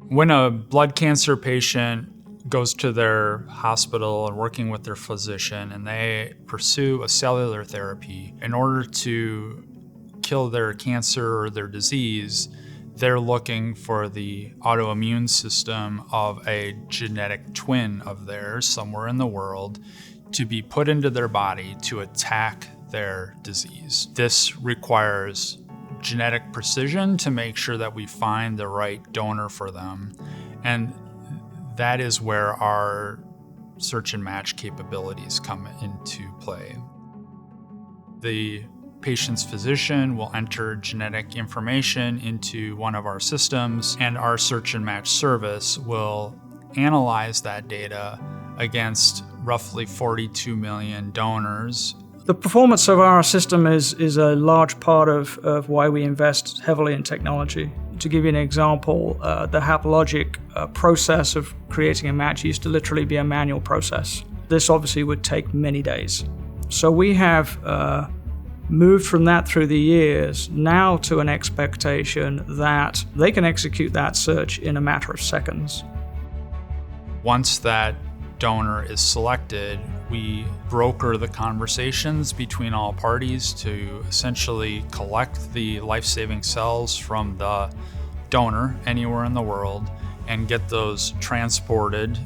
When a blood cancer patient goes to their hospital and working with their physician and they pursue a cellular therapy in order to kill their cancer or their disease, they're looking for the autoimmune system of a genetic twin of theirs somewhere in the world to be put into their body to attack their disease. This requires genetic precision to make sure that we find the right donor for them. And that is where our search and match capabilities come into play. The patient's physician will enter genetic information into one of our systems, and our search and match service will analyze that data against roughly 42 million donors. The performance of our system is a large part of why we invest heavily in technology. To give you an example, the haplogic process of creating a match used to literally be a manual process. This obviously would take many days. So we have moved from that through the years now to an expectation that they can execute that search in a matter of seconds. Once that donor is selected, we broker the conversations between all parties to essentially collect the life-saving cells from the donor anywhere in the world and get those transported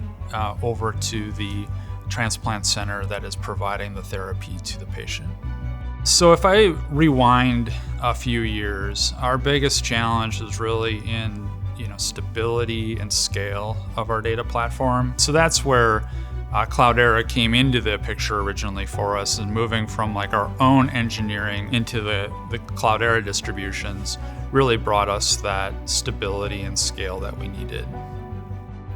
over to the transplant center that is providing the therapy to the patient. So if I rewind a few years, our biggest challenge is really in stability and scale of our data platform. So that's where Cloudera came into the picture originally for us, and moving from our own engineering into the Cloudera distributions really brought us that stability and scale that we needed.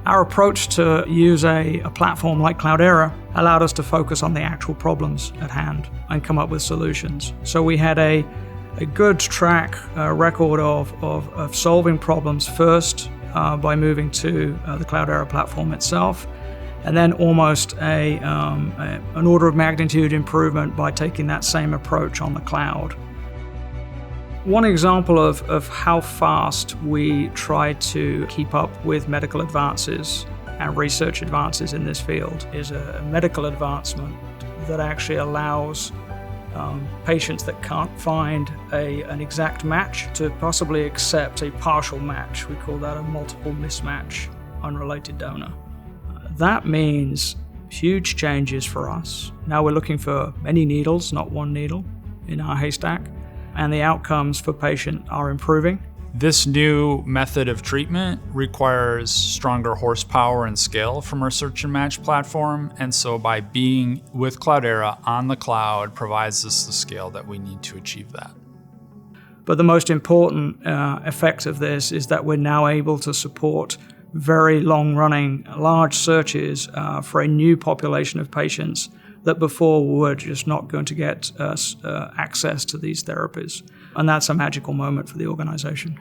Our approach to use a platform like Cloudera allowed us to focus on the actual problems at hand and come up with solutions. So we had a good track record of solving problems first by moving to the Cloudera platform itself, and then almost an order of magnitude improvement by taking that same approach on the cloud. One example of how fast we try to keep up with medical advances and research advances in this field is a medical advancement that actually allows patients that can't find an exact match to possibly accept a partial match. We call that a multiple mismatch unrelated donor. That means huge changes for us. Now we're looking for many needles, not one needle, in our haystack, and the outcomes for patient are improving. This new method of treatment requires stronger horsepower and scale from our search and match platform, and so by being with Cloudera on the cloud provides us the scale that we need to achieve that. But the most important effect of this is that we're now able to support very long-running, large searches for a new population of patients that before were just not going to get access to these therapies. And that's a magical moment for the organization.